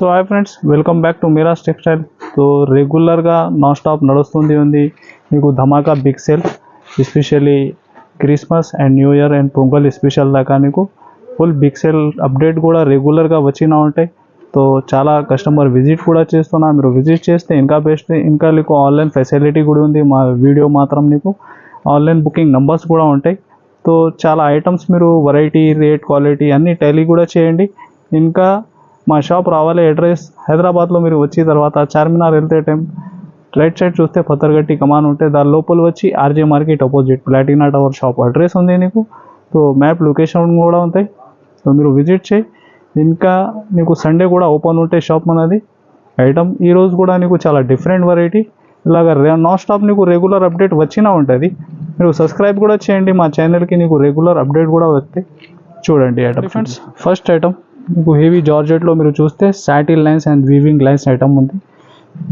So hi friends, welcome back to Meera's textile. So రెగ్యులర్గా non stop నడుస్తుంది ఉంది మీకు ధమాకా big sale, especially Christmas and new year and Pongal special దాకా మీకు ఫుల్ బిగ్ సేల్ అప్డేట్ కూడా రెగ్యులర్గా వచ్చినా ఉంటాయి. సో చాలా కస్టమర్ విజిట్ కూడా చేస్తున్నా, మీరు విజిట్ చేస్తే ఇంకా బెస్ట్. ఇంకా మీకు ఆన్లైన్ ఫెసిలిటీ కూడా ఉంది. మా వీడియో మాత్రం మీకు ఆన్లైన్ బుకింగ్ నంబర్స్ కూడా ఉంటాయి. సో చాలా ఐటమ్స్ మీరు వెరైటీ, రేట్, క్వాలిటీ అన్నీ టాలీ కూడా చేయండి. ఇంకా మా షాప్ రావాలి అడ్రస్ హైదరాబాద్లో మీరు వచ్చిన తర్వాత చార్మినార్ వెళ్తే టైం రైట్ సైడ్ చూస్తే పత్తర్గట్టి కమాన్ ఉంటే దాని లోపల వచ్చి RJ market opposite Platina tower shop address ఉంది నీకు. సో మ్యాప్ లొకేషన్ కూడా ఉంటాయి. సో మీరు విజిట్ చేయి. ఇంకా నీకు సండే కూడా ఓపెన్ ఉంటే షాప్ మనది. ఐటమ్ ఈరోజు కూడా నీకు చాలా డిఫరెంట్ వెరైటీ ఇలాగ నాన్ స్టాప్ నీకు రెగ్యులర్ అప్డేట్ వచ్చినా ఉంటుంది. మీరు సబ్స్క్రైబ్ కూడా చేయండి మా ఛానల్కి, నీకు రెగ్యులర్ అప్డేట్ కూడా వస్తాయి. చూడండి ఐటమ్ ఫ్రెండ్స్. ఫస్ట్ ఐటమ్ మీకు హెవీ జార్జెట్లో మీరు చూస్తే satin lines and weaving lines item ఉంది.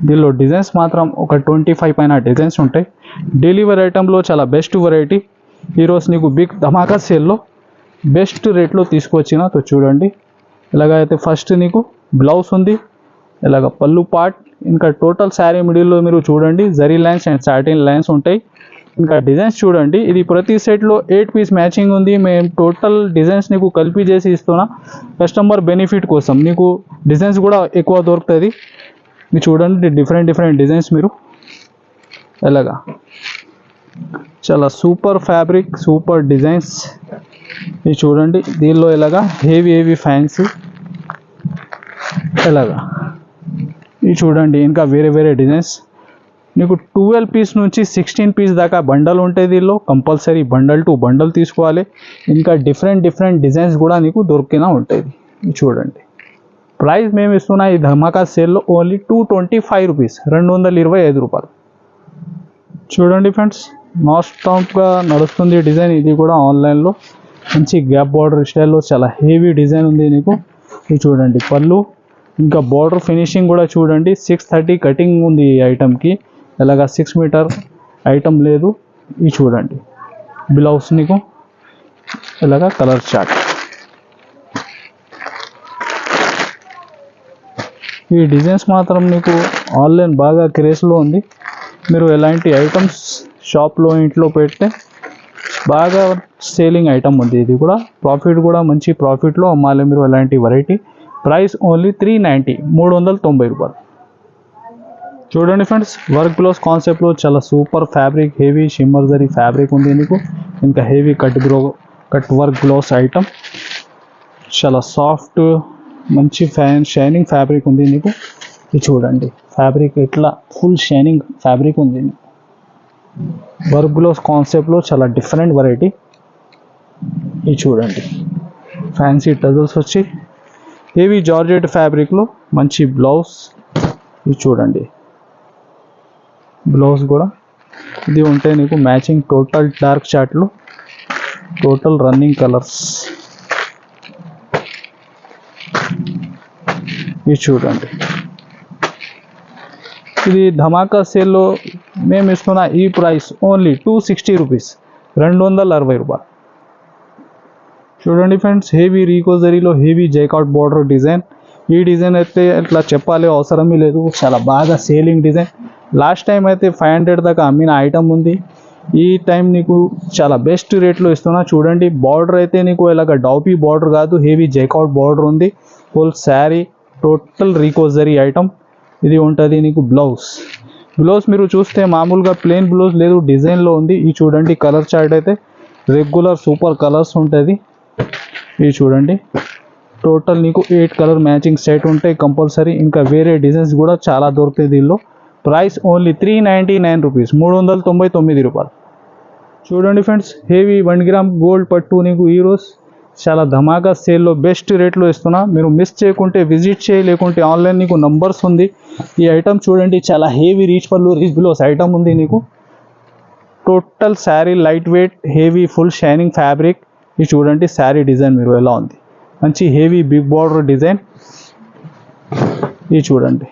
దీనిలో డిజైన్స్ మాత్రం ఒక 25 పైన డిజైన్స్ ఉంటాయి. డైలీ వేర్ ఐటంలో చాలా బెస్ట్ వెరైటీ. ఈరోజు నీకు బిగ్ ధమాకా సేల్లో బెస్ట్ రేట్లో తీసుకొచ్చిన. తో చూడండి ఇలాగైతే ఫస్ట్ నీకు బ్లౌజ్ ఉంది, ఇలాగ పళ్ళు పార్ట్, ఇంకా టోటల్ శారీ మిడిల్లో మీరు చూడండి zari lines and satin lines ఉంటాయి. ఇంకా డిజైన్స్ చూడండి, ఇది ప్రతి సెట్లో 8 పీస్ మ్యాచింగ్ ఉంది. మేము టోటల్ డిజైన్స్ నీకు కలిపి చేసి ఇస్తున్నా కస్టమర్ బెనిఫిట్ కోసం. నీకు డిజైన్స్ కూడా ఎక్కువ దొరుకుతుంది. మీరు చూడండి డిఫరెంట్ డిజైన్స్ మీరు ఎలాగా చాలా సూపర్ ఫ్యాబ్రిక్, సూపర్ డిజైన్స్. ఇది చూడండి దీనిలో ఇలాగా హెవీ ఫ్యాన్సీ ఎలాగా. ఇది చూడండి ఇంకా వేరే డిజైన్స్. నీకు 12 పీస్ నుంచి 16 పీస్ దాకా బండల్ ఉంటాయి. దీనిలో కంపల్సరీ బండల్ టు బండల్ తీసుకోవాలి. ఇంకా డిఫరెంట్ డిజైన్స్ కూడా నీకు దొరికినా ఉంటుంది. చూడండి ప్రైస్ మేము ఇస్తున్నా ఈ ధమాకా సేల్లో ఓన్లీ 225 రూపీస్, 225 రూపాయలు. చూడండి ఫ్రెండ్స్, నాన్ స్టాప్గా నడుస్తుంది డిజైన్. ఇది కూడా ఆన్లైన్లో మంచి గ్యాప్ బార్డర్ స్టైల్లో చాలా హెవీ డిజైన్ ఉంది నీకు. ఇది చూడండి పళ్ళు, ఇంకా బార్డర్ ఫినిషింగ్ కూడా చూడండి. 630 కటింగ్ ఉంది ఈ ఐటమ్కి. ఇలాగా 6 మీటర్ ఐటమ్ లేదు. ఇది చూడండి బ్లౌజ్ నీకు ఇలాగా కలర్ చార్ట్. ఈ డిజైన్స్ మాత్రం నీకు ఆన్లైన్ బాగా క్రేజ్లో ఉంది. మీరు ఎలాంటి ఐటమ్స్ షాప్లో ఇంట్లో పెడితే బాగా సేలింగ్ ఐటమ్ ఉంది. ఇది కూడా ప్రాఫిట్ కూడా మంచి ప్రాఫిట్లో అమ్మాలి మీరు ఎలాంటి వెరైటీ. ప్రైస్ ఓన్లీ 390, 390 రూపాయలు. చూడండి ఫ్రెండ్స్, వర్క్ బ్లౌజ్ కాన్సెప్ట్లో చాలా super fabric, heavy shimmer zari fabric ఉంది నీకు. ఇంకా heavy cut work blouse item, చాలా సాఫ్ట్ మంచి షైనింగ్ ఫ్యాబ్రిక్ ఉంది నీకు. ఇది చూడండి ఫ్యాబ్రిక్ ఇట్లా ఫుల్ షైనింగ్ ఫ్యాబ్రిక్ ఉంది. వర్క్ బ్లౌజ్ కాన్సెప్ట్లో చాలా డిఫరెంట్ వెరైటీ. ఇది చూడండి ఫ్యాన్సీ టజల్స్ వచ్చి హెవీ జార్జెట్ ఫ్యాబ్రిక్లో మంచి బ్లౌజ్. ఇది చూడండి బ్లౌజ్ కూడా ఇది ఉంటే నీకు మ్యాచింగ్ టోటల్ డార్క్ చార్ట్లో టోటల్ రన్నింగ్ కలర్స్. ఇది చూడండి ఇది ధమాకా సేల్లో మేము ఇస్తున్న ఈ ప్రైస్ ఓన్లీ 260 రూపీస్, 260 రూపాయలు. చూడండి ఫ్రెండ్స్, హెవీ రీకోజరీలో హెవీ జైకాట్ బార్డర్ డిజైన్. ఈ డిజైన్ అయితే ఇట్లా చెప్పాలి అవసరమే లేదు, చాలా బాగా సేలింగ్ డిజైన్. లాస్ట్ టైం అయితే 500 దాకా అమ్మిన ఐటమ్ ఉంది. ఈ టైం నీకు చాలా బెస్ట్ రేట్లో ఇస్తున్నా. చూడండి బార్డర్ అయితే నీకు ఇలాగ డౌపీ బార్డర్ కాదు, హెవీ జైకాట్ బార్డర్ ఉంది. ఫుల్ శారీ టోటల్ రీకోజరీ ఐటమ్. ఇది ఉంటుంది నీకు బ్లౌజ్ మీరు చూస్తే మామూలుగా ప్లెయిన్ బ్లౌజ్ లేదు, డిజైన్లో ఉంది. ఈ చూడండి కలర్ చార్ట్ అయితే రెగ్యులర్ సూపర్ కలర్స్ ఉంటుంది. ఇది చూడండి టోటల్ నీకు 8 కలర్ మ్యాచింగ్ సెట్ ఉంటాయి కంపల్సరీ. ఇంకా వేరే డిజైన్స్ కూడా చాలా దొరుకుతాయి దీనిలో. ప్రైస్ ఓన్లీ 399 రూపీస్, 399 రూపాయలు. చూడండి ఫ్రెండ్స్, హెవీ 1 గ్రామ్ గోల్డ్ పట్టు నీకు ఈరోజు చాలా ధమాకా సేల్లో బెస్ట్ రేట్లో ఇస్తున్నా. మీరు మిస్ చేయకుంటే విజిట్ చేయి, లేకుంటే ఆన్లైన్ నీకు నంబర్స్ ఉంది. ఈ ఐటమ్ చూడండి చాలా హెవీ రీచ్ పళ్ళు, రీచ్ బ్లౌజ్ ఐటమ్ ఉంది నీకు. Total sari light weight heavy full shining fabric. ఇది చూడండి శారీ డిజైన్ మీరు ఎలా ఉంది, మంచి హెవీ బిగ్ బార్డర్ డిజైన్. ఇది చూడండి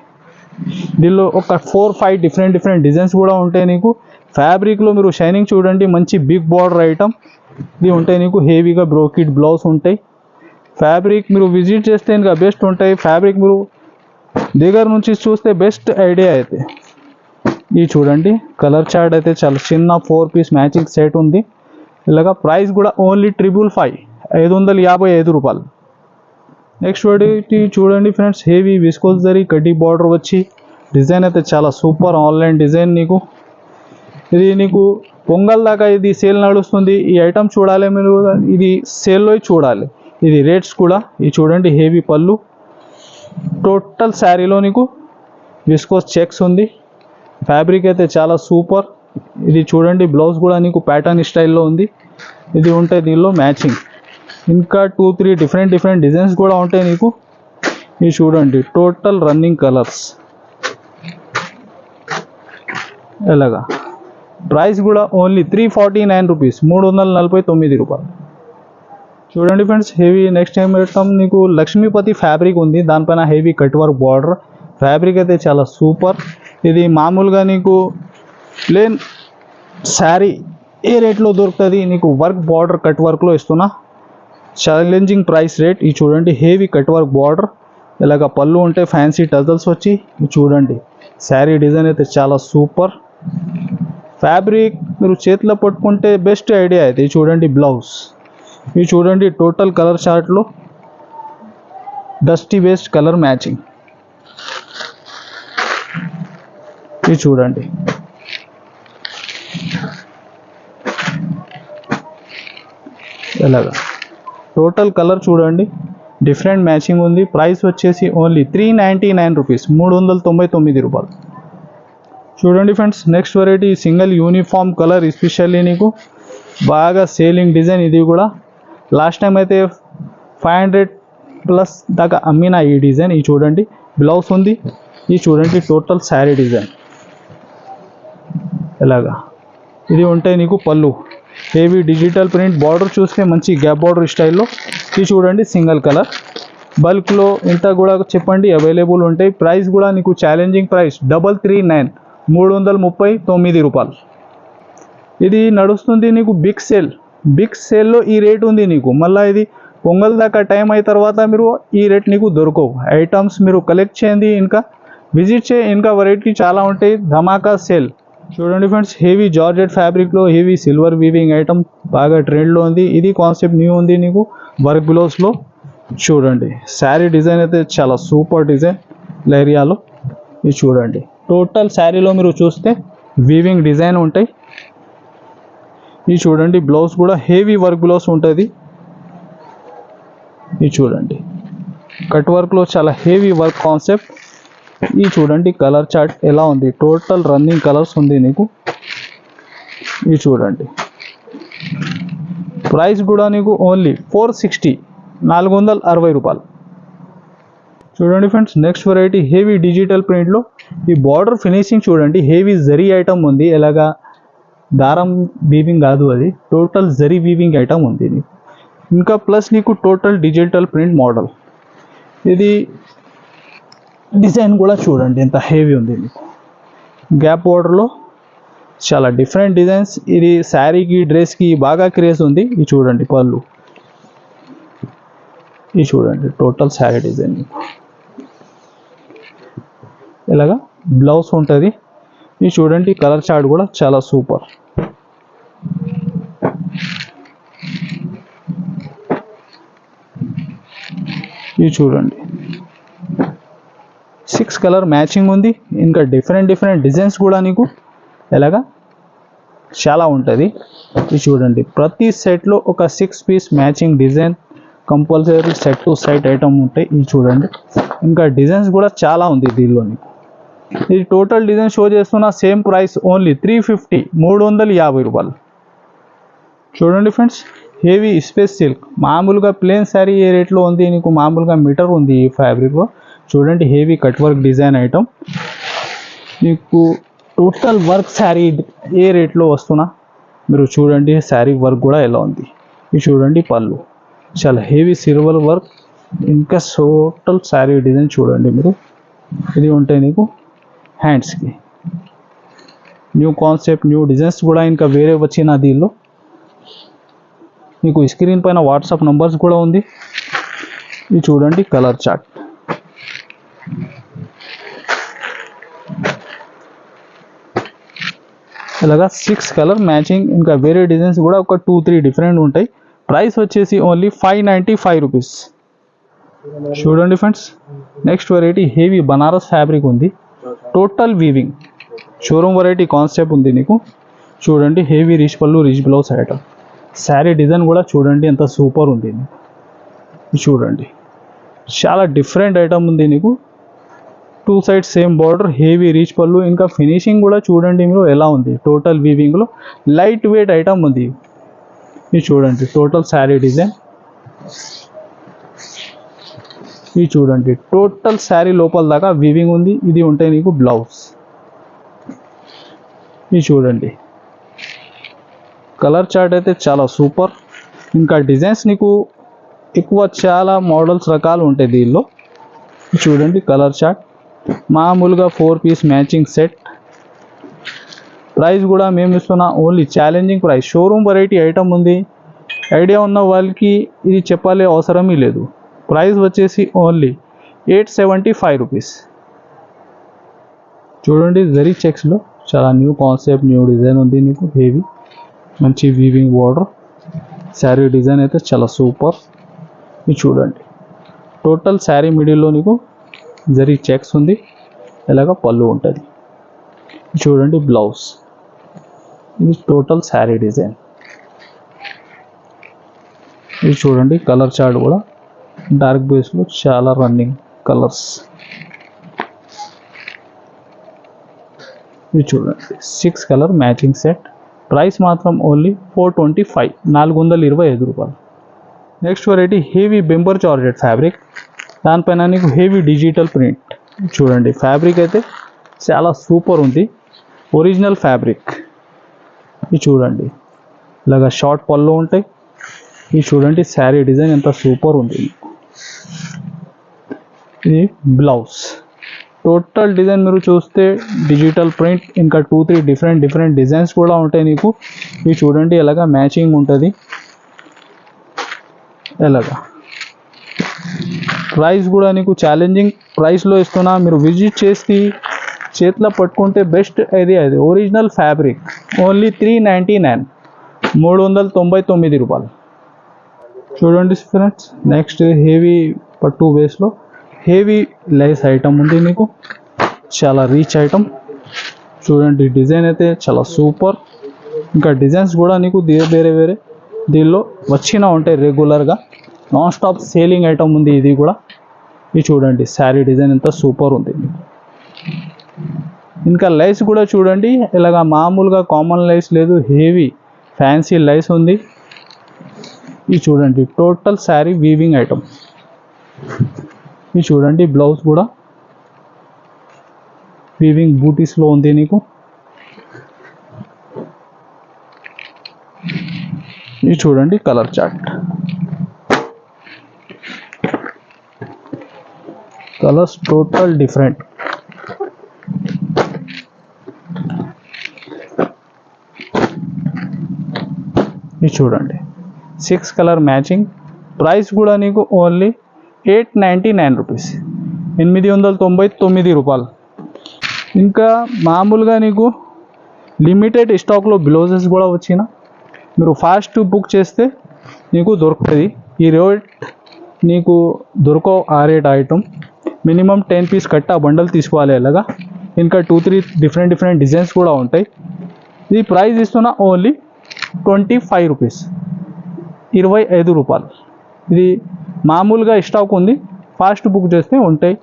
దీనిలో ఒక 4-5 డిఫరెంట్ డిజైన్స్ కూడా ఉంటాయి నీకు. ఫ్యాబ్రిక్లో మీరు షైనింగ్ చూడండి, మంచి బిగ్ బార్డర్ ఐటమ్. ఇది ఉంటాయి నీకు హెవీగా బ్రోకెట్ బ్లౌజ్ ఉంటాయి. ఫ్యాబ్రిక్ మీరు విజిట్ చేస్తే ఇంకా బెస్ట్ ఉంటాయి. ఫ్యాబ్రిక్ మీరు దగ్గర నుంచి చూస్తే బెస్ట్ ఐడియా అయితే ఇది చూడండి. కలర్ చార్ట్ అయితే చాలా చిన్న 4 పీస్ మ్యాచింగ్ సెట్ ఉంది. ఇలాగా ప్రైస్ కూడా ఓన్లీ 555 555 రూపాయలు. నెక్స్ట్ వెరైటీ చూడండి ఫ్రెండ్స్, హెవీ విస్కోస్ జరీ కడ్డీ బార్డర్ వచ్చి డిజైన్ అయితే చాలా సూపర్ ఆన్లైన్ డిజైన్. ఇది నీకు పొంగల్ దాకా ఇది సేల్ నడుస్తుంది. ఈ ఐటమ్ చూడాలి మీరు, ఇది సేల్లో చూడాలి. ఇది రేట్స్ కూడా ఇది చూడండి. హెవీ పళ్ళు, టోటల్ శారీలో నీకు విస్కోస్ చెక్స్ ఉంది. ఫ్యాబ్రిక్ అయితే చాలా సూపర్. ఇది చూడండి, బ్లౌజ్ కూడా నీకు ప్యాటర్న్ స్టైల్లో ఉంది. ఇది ఉంటాయి దీనిలో మ్యాచింగ్. ఇంకా 2-3 డిఫరెంట్ డిజైన్స్ కూడా ఉంటాయి నీకు. ఇది చూడండి, టోటల్ రన్నింగ్ కలర్స్. ఎలాగా ప్రైస్ కూడా ఓన్లీ 349 రూపీస్, 349 రూపాయలు. చూడండి friends, heavy next time item నీకు లక్ష్మీపతి ఫ్యాబ్రిక్ ఉంది. దానిపైన heavy cut work border. Fabric అయితే చాలా సూపర్. ఇది మామూలుగా నీకు ప్లేన్ శారీ ఏ రేట్లో దొరుకుతుంది, నీకు వర్క్ బార్డర్ కట్ వర్క్లో ఇస్తున్నా. Challenging price rate. ఇది చూడండి, హెవీ కట్ వర్క్ బార్డర్. ఇలాగ పళ్ళు ఉంటే ఫ్యాన్సీ టజల్స్ వచ్చి. ఇది చూడండి, శారీ డిజైన్ అయితే చాలా సూపర్. ఫ్యాబ్రిక్ మీరు చేతిలో పట్టుకుంటే బెస్ట్ ఐడియా అయితే. ఇది చూడండి బ్లౌజ్. ఇది చూడండి, టోటల్ కలర్ చార్ట్లో డస్టీ బేస్డ్ కలర్ మ్యాచింగ్. ఇది చూడండి, ఎలాగా టోటల్ కలర్ చూడండి, డిఫరెంట్ మ్యాచింగ్ ఉంది. ప్రైస్ వచ్చేసి ఓన్లీ 399 రూపీస్, 399 రూపాయలు. చూడండి friends, next variety single uniform colour, especially నీకు బాగా సేలింగ్ డిజైన్. ఇది కూడా లాస్ట్ టైం అయితే 500+ దాకా అమ్మిన ఈ డిజైన్. ఇది చూడండి, బ్లౌజ్ ఉంది. ఇది చూడండి, టోటల్ శారీ డిజైన్. ఎలాగా ఇది ఉంటాయి నీకు పళ్ళు, హెవీ డిజిటల్ ప్రింట్. బార్డర్ చూస్తే మంచి గ్యాప్ బార్డర్ స్టైల్లో. ఇది చూడండి, సింగిల్ కలర్. బల్క్లో ఇంత కూడా చెప్పండి అవైలబుల్ ఉంటాయి. ప్రైస్ కూడా నీకు ఛాలెంజింగ్ ప్రైస్ 339, 339 రూపాయలు. ఇది నడుస్తుంది నీకు బిగ్ సేల్లో ఈ రేట్ ఉంది నీకు. మళ్ళీ ఇది పొంగల్ దాకా టైం అయిన తర్వాత మీరు ఈ రేట్ నీకు దొరకవు. ఐటమ్స్ మీరు కలెక్ట్ చేయండి, ఇంకా విజిట్ చేయి, ఇంకా వెరైటీ చాలా ఉంటాయి. ధమాకా సేల్. చూడండి ఫ్రెండ్స్, హెవీ జార్జెట్ ఫ్యాబ్రిక్లో హెవీ సిల్వర్ వీవింగ్ ఐటమ్ బాగా ట్రెండ్లో ఉంది. ఇది కాన్సెప్ట్ న్యూ ఉంది నీకు వర్క్ బ్లౌజ్లో. చూడండి, శారీ డిజైన్ అయితే చాలా సూపర్ డిజైన్ లేరియాలో. ఇది చూడండి, టోటల్ శారీలో మీరు చూస్తే వీవింగ్ డిజైన్ ఉంటాయి. ఇది చూడండి, బ్లౌజ్ కూడా హెవీ వర్క్ బ్లౌజ్ ఉంటుంది. ఇది చూడండి, కట్ వర్క్లో చాలా హెవీ వర్క్ కాన్సెప్ట్. ఇది చూడండి, కలర్ చార్ట్ ఎలా ఉంది, టోటల్ రన్నింగ్ కలర్స్ ఉంది నీకు. ఇది చూడండి, ప్రైస్ కూడా నీకు ఓన్లీ 460, 460 రూపాయలు. చూడండి friends, next variety heavy digital ప్రింట్లో. ఈ బార్డర్ ఫినిషింగ్ చూడండి, హెవీ జరీ ఐటమ్ ఉంది. ఎలాగా దారం వీవింగ్ కాదు, అది టోటల్ జరీ వీవింగ్ ఐటమ్ ఉంది నీకు. ఇంకా ప్లస్ నీకు టోటల్ డిజిటల్ ప్రింట్ మోడల్. ఇది డిజైన్ కూడా చూడండి ఎంత హెవీ ఉంది మీకు. గ్యాప్ బార్డర్లో చాలా డిఫరెంట్ డిజైన్స్. ఇది శారీకి డ్రెస్కి బాగా క్రేజ్ ఉంది. ఇది చూడండి పళ్ళు. ఇది చూడండి, టోటల్ శారీ డిజైన్ మీకు. ఇలాగా బ్లౌజ్ ఉంటుంది. ఇది చూడండి, కలర్ చార్ట్ కూడా చాలా సూపర్. ఇది చూడండి, 6 కలర్ మ్యాచింగ్ ఉంది. ఇంకా డిఫరెంట్ డిజైన్స్ కూడా నీకు ఎలాగా చాలా ఉంటుంది. ఇది చూడండి, ప్రతి సెట్లో ఒక 6 piece matching design compulsory set to set item ఉంటాయి. ఇది చూడండి, ఇంకా డిజైన్స్ కూడా చాలా ఉంది దీనిలో నీకు. ఇది టోటల్ డిజైన్ షో చేస్తున్న సేమ్ ప్రైస్ ఓన్లీ 350, 350 రూపాయలు. చూడండి ఫ్రెండ్స్, హెవీ స్పేస్ సిల్క్. మామూలుగా ప్లేన్ శారీ ఏ రేట్లో ఉంది నీకు, మామూలుగా మీటర్ ఉంది ఈ ఫ్యాబ్రిక్లో. చూడండి, heavy cut work design item నీకు. టోటల్ వర్క్ శారీ ఏ రేట్లో వస్తున్నా మీరు చూడండి. శారీ వర్క్ కూడా ఎలా ఉంది. ఇది చూడండి, పళ్ళు చాలా హెవీ సిల్వర్ వర్క్. ఇంకా టోటల్ శారీ డిజైన్ చూడండి మీరు. ఇది ఉంటాయి నీకు హ్యాండ్స్కి. న్యూ కాన్సెప్ట్, న్యూ డిజైన్స్ కూడా ఇంకా వేరే వచ్చిన దీనిలో మీకు. స్క్రీన్ పైన వాట్సాప్ నంబర్స్ కూడా ఉంది. ఇది చూడండి, కలర్ చార్ట్. ఇలాగా 6 కలర్ మ్యాచింగ్, ఇంకా వేరే డిజైన్స్ కూడా ఒక 2-3 డిఫరెంట్ ఉంటాయి. ప్రైస్ వచ్చేసి ఓన్లీ 595 రూపీస్. చూడండి friends, next variety heavy Banaras fabric ఉంది, total weaving showroom variety concept ఉంది నీకు. చూడండి heavy rich pallu rich blouse item. Sari design కూడా చూడండి ఎంత సూపర్ ఉంది. చూడండి చాలా డిఫరెంట్ ఐటమ్ ఉంది నీకు. 2 sides same border, heavy reach పళ్ళు, ఇంకా ఫినిషింగ్ కూడా చూడండి మీరు ఎలా ఉంది. టోటల్ వీవింగ్లో లైట్ వెయిట్ ఐటమ్ ఉంది. ఇది చూడండి టోటల్ శారీ డిజైన్. ఇది చూడండి టోటల్ శారీ లోపల దాకా వీవింగ్ ఉంది. ఇది ఉంటే నీకు బ్లౌజ్. ఇది చూడండి కలర్ చార్ట్ అయితే చాలా సూపర్. ఇంకా డిజైన్స్ నీకు ఎక్కువ చాలా మోడల్స్ రకాలు ఉంటాయి దీనిలో. చూడండి కలర్ చార్ట్. మామూలుగా 4 పీస్ మ్యాచింగ్ సెట్. ప్రైస్ కూడా మేము ఇస్తున్న only challenging price. Showroom variety item ఉంది, ఐడియా ఉన్న వాళ్ళకి ఇది చెప్పాలి అవసరమే లేదు. ప్రైస్ వచ్చేసి ఓన్లీ 875 రూపీస్. చూడండి జరీ చెక్స్లో చాలా న్యూ కాన్సెప్ట్, న్యూ డిజైన్ ఉంది నీకు. హెవీ మంచి వీవింగ్ బార్డర్, శారీ డిజైన్ అయితే చాలా సూపర్. ఇది చూడండి టోటల్ శారీ మిడిల్లో నీకు జరీ చెక్స్ ఉంది, ఇలాగ పళ్ళు ఉంటుంది. చూడండి బ్లౌజ్. ఇది టోటల్ శారీ డిజైన్. ఇది చూడండి కలర్ చార్ట్ కూడా డార్క్ బేస్లో చాలా రన్నింగ్ కలర్స్. ఇది చూడండి 6 కలర్ మ్యాచింగ్ సెట్. ప్రైస్ మాత్రం ఓన్లీ 425, 425 రూపాయలు. Next variety heavy బెంబర్ georgette fabric, దానిపైన నీకు హెవీ డిజిటల్ ప్రింట్. చూడండి ఫ్యాబ్రిక్ అయితే చాలా సూపర్ ఉంది, ఒరిజినల్ ఫ్యాబ్రిక్. ఇది చూడండి ఇలాగ షార్ట్ పళ్ళు ఉంటాయి. ఇది చూడండి శారీ డిజైన్ ఎంత సూపర్ ఉంది. ఇది బ్లౌజ్. టోటల్ డిజైన్ మీరు చూస్తే డిజిటల్ ప్రింట్, ఇంకా 2-3 డిఫరెంట్ డిజైన్స్ కూడా ఉంటాయి నీకు. ఇవి చూడండి ఎలాగా మ్యాచింగ్ ఉంటుంది. ఎలాగా ప్రైస్ కూడా నీకు ఛాలెంజింగ్ ప్రైస్లో ఇస్తున్నా. మీరు విజిట్ చేసి చేతిలో పట్టుకుంటే బెస్ట్. అది ఒరిజినల్ ఫ్యాబ్రిక్. ఓన్లీ 399, 399 రూపాయలు. చూడండి ఫ్రెండ్స్, నెక్స్ట్ హెవీ పట్టు బేస్లో హెవీ లేస్ ఐటమ్ ఉంది నీకు, చాలా రీచ్ ఐటమ్. చూడండి డిజైన్ అయితే చాలా సూపర్. ఇంకా డిజైన్స్ కూడా నీకు వేరే దీనిలో వచ్చినా ఉంటాయి. రెగ్యులర్గా నాన్ స్టాప్ సేలింగ్ ఐటమ్ ఉంది ఇది కూడా. ఇది చూడండి శారీ డిజైన్ ఎంత సూపర్ ఉంది. ఇంకా లైస్ కూడా చూడండి ఇలాగా మామూలుగా కామన్ లైస్ లేదు, హెవీ ఫ్యాన్సీ లైస్ ఉంది. ఇది చూడండి టోటల్ శారీ వీవింగ్ ఐటమ్. ఇది చూడండి బ్లౌజ్ కూడా వీవింగ్ బూటీస్లో ఉంది నీకు. ఇది చూడండి colour chart. Colours total different. ఇది చూడండి 6 కలర్ మ్యాచింగ్. ప్రైస్ కూడా నీకు ఓన్లీ 899 రూపీస్, 899 రూపాయలు. ఇంకా మామూలుగా నీకు లిమిటెడ్ స్టాక్లో బ్లౌజెస్ కూడా వచ్చిన మీరు ఫాస్ట్ బుక్ చేస్తే నీకు దొరుకుతుంది. ఈ రేట్ నీకు దొరకవు ఆ రేట్ ఐటమ్. మినిమం 10 పీస్ కట్ట బండల్ తీసుకోవాలి. అలాగా ఇంకా 2-3 డిఫరెంట్ డిజైన్స్ కూడా ఉంటాయి. ఇది ప్రైస్ ఇస్తున్నా ఓన్లీ 25 రూపీస్, 25 రూపాయలు. ఇది మామూలుగా స్టాక్ ఉంది, ఫాస్ట్ బుక్ చేస్తే ఉంటాయి.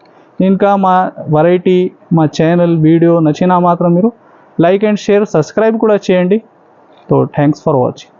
ఇంకా మా వెరైటీ మా ఛానల్ వీడియో నచ్చినా మాత్రం మీరు లైక్ అండ్ షేర్ సబ్స్క్రైబ్ కూడా చేయండి. So thanks for watching.